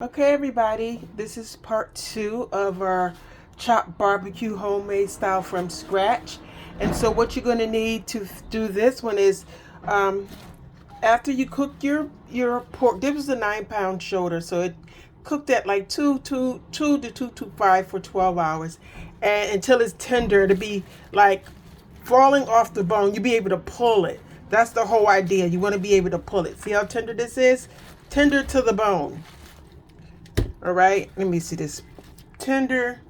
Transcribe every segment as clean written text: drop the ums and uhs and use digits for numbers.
Okay, everybody, this is part two of our chopped barbecue homemade style from scratch. And so what you're going to need to do this one is um, after you cook your pork, this was a 9 pound shoulder, so it cooked at like 2 to 225 for 12 hours and until it's tender to be like falling off the bone. You'll be able to pull it. That's the whole idea. You want to be able to pull it. See how tender this is? Tender to the bone. All right, let me see this. Tender.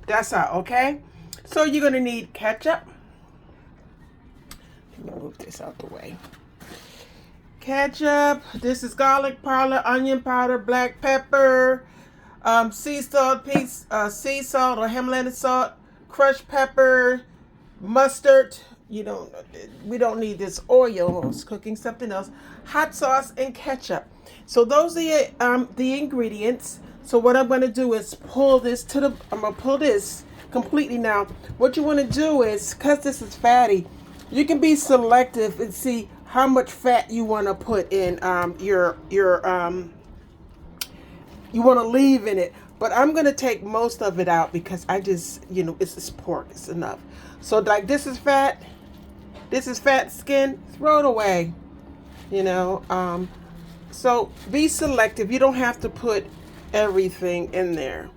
That's how, okay? So you're going to need ketchup. Let me move this out the way. Ketchup. This is garlic powder, onion powder, black pepper, sea salt, sea salt or Himalayan salt, crushed pepper, mustard. We don't need this oil. I was cooking something else. Hot sauce and ketchup. So those are the ingredients. So what I'm going to do is I'm going to pull this completely now. What you want to do is, because this is fatty, you can be selective and see how much fat you want to put in you want to leave in it. But I'm going to take most of it out because I just, it's just pork. It's enough. So like this is fat. This is fat skin. Throw it away. So be selective. You don't have to put everything in there.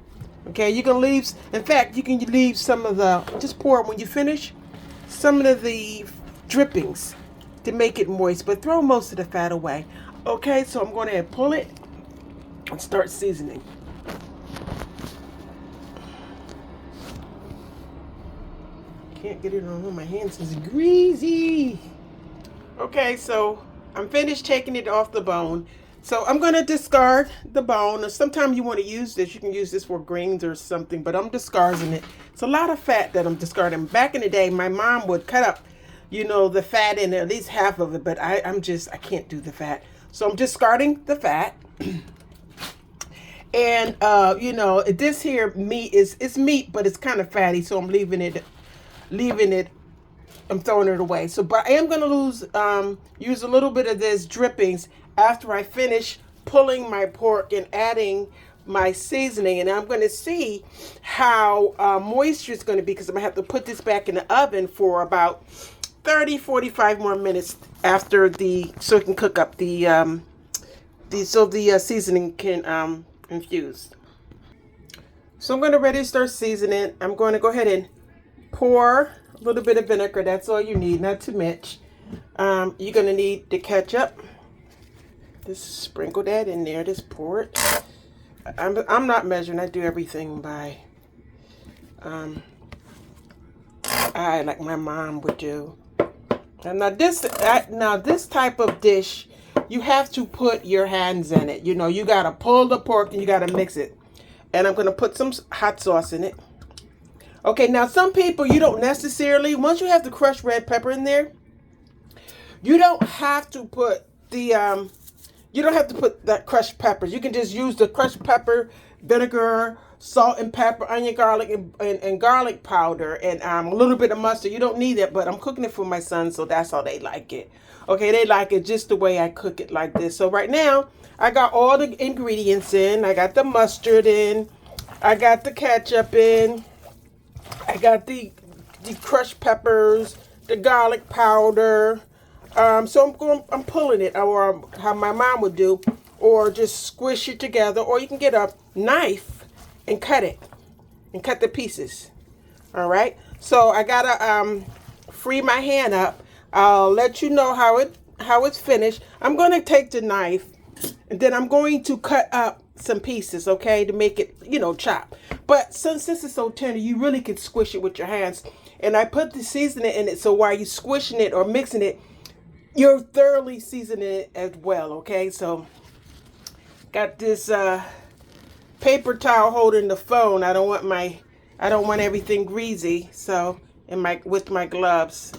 Okay, you can leave. In fact, you can leave some of just pour it when you finish, some of the drippings to make it moist, but throw most of the fat away. Okay, so I'm going to pull it and start seasoning. Can't get it on my hands. It's greasy. Okay, so I'm finished taking it off the bone. So I'm going to discard the bone. Sometimes you want to use this. You can use this for greens or something, but I'm discarding it. It's a lot of fat that I'm discarding. Back in the day, my mom would cut up, the fat in there, at least half of it, but I can't do the fat. So I'm discarding the fat. And, this here meat it's meat, but it's kind of fatty. So I'm leaving it. I'm throwing it away. So, but I am going to use a little bit of this drippings after I finish pulling my pork and adding my seasoning. And I'm going to see how moisture is going to be, because I'm going to have to put this back in the oven for about 45 more minutes so it can cook up the seasoning can infuse. So I'm going to ready to start seasoning. I'm going to go ahead and pour a little bit of vinegar. That's all you need, not too much. You're going to need the ketchup. Just sprinkle that in there. Just pour it. I'm not measuring. I do everything by like my mom would do. And now this type of dish, you have to put your hands in it. You got to pull the pork and you got to mix it. And I'm going to put some hot sauce in it. Okay, now some people, you don't necessarily, once you have the crushed red pepper in there, you don't have to put that crushed pepper. You can just use the crushed pepper, vinegar, salt and pepper, onion, garlic, and garlic powder, and a little bit of mustard. You don't need it, but I'm cooking it for my son, so that's how they like it. Okay, they like it just the way I cook it, like this. So right now, I got all the ingredients in. I got the mustard in. I got the ketchup in. I got the crushed peppers, the garlic powder. So I'm pulling it, or how my mom would do, or just squish it together, or you can get a knife and cut it, and cut the pieces. All right. So I gotta free my hand up. I'll let you know how it's finished. I'm going to take the knife, and then I'm going to cut up some pieces, okay, to make it, chop. But since this is so tender, you really can squish it with your hands. And I put the seasoning in it, so while you're squishing it or mixing it, you're thoroughly seasoning it as well, okay? So, got this paper towel holding the phone. I don't want everything greasy, so with my gloves.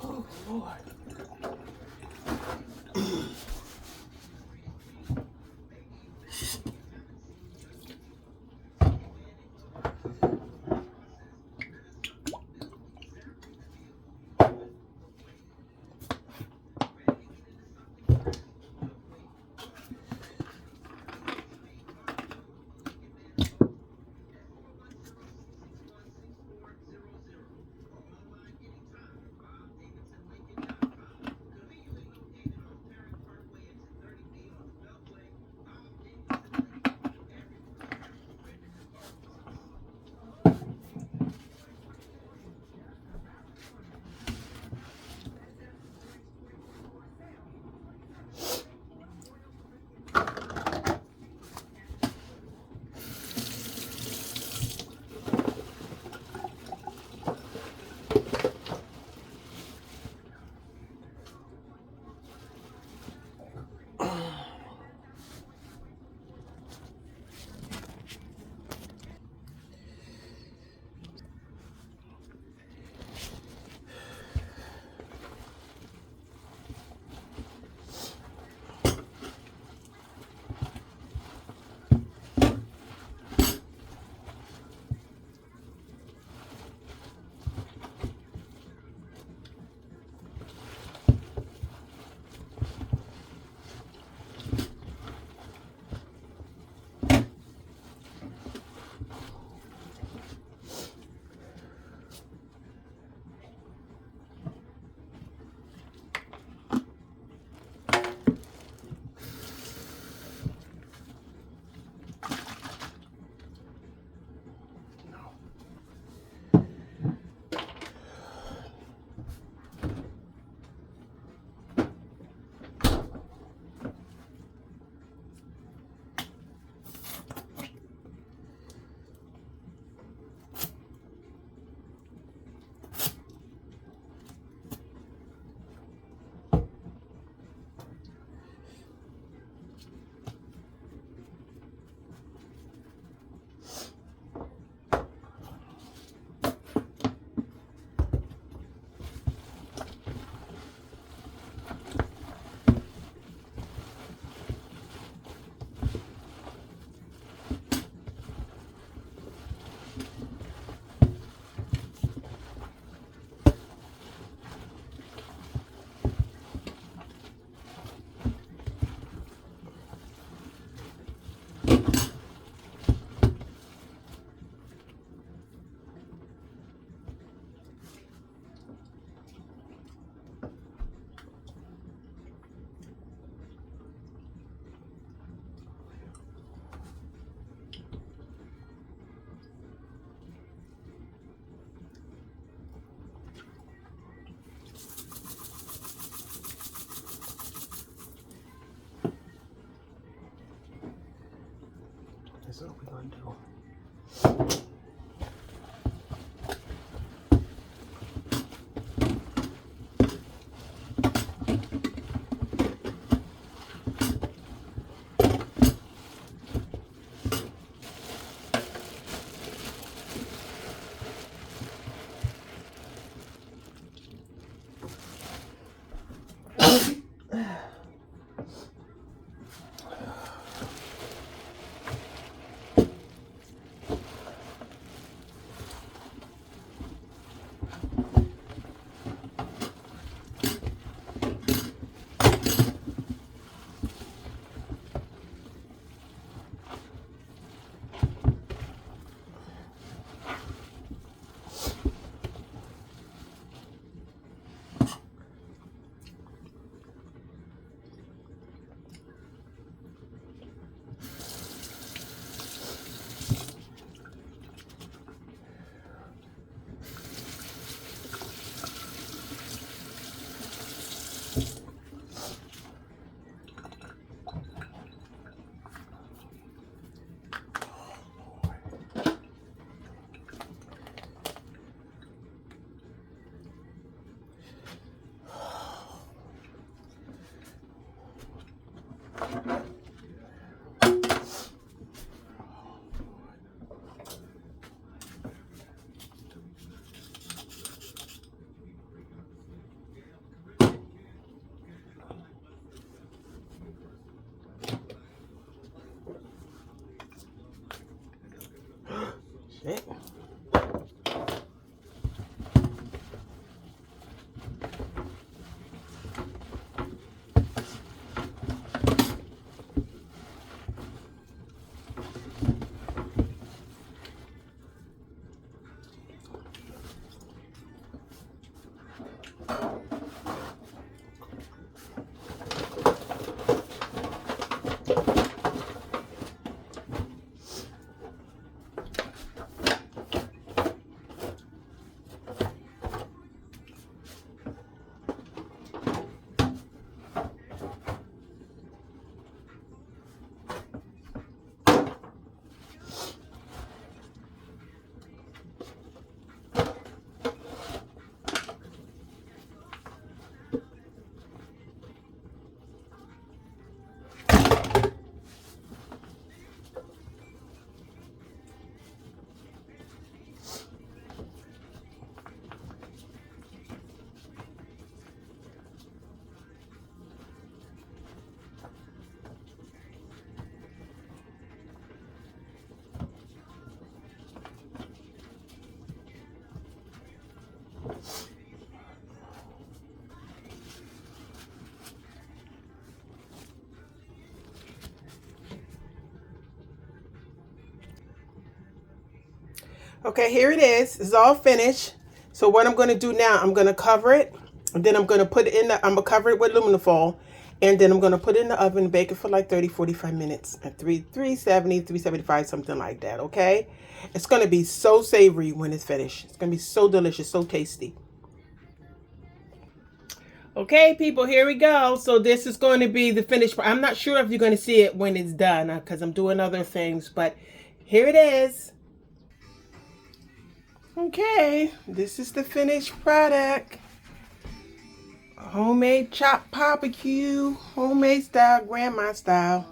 Oh, Lord. That's what we're going to do. Okay. Okay, here it is. It's all finished. So what I'm going to do now, I'm going to cover it, and then I'm going to put it in the, I'm going to cover it with aluminum foil, and then I'm going to put it in the oven and bake it for like 30-45 minutes at 375, something like that, okay? It's going to be so savory when it's finished. It's going to be so delicious, so tasty. Okay, people, here we go. So this is going to be the finished. I'm not sure if you're going to see it when it's done because I'm doing other things, but here it is. Okay, this is the finished product. Homemade chopped barbecue, homemade style, grandma style.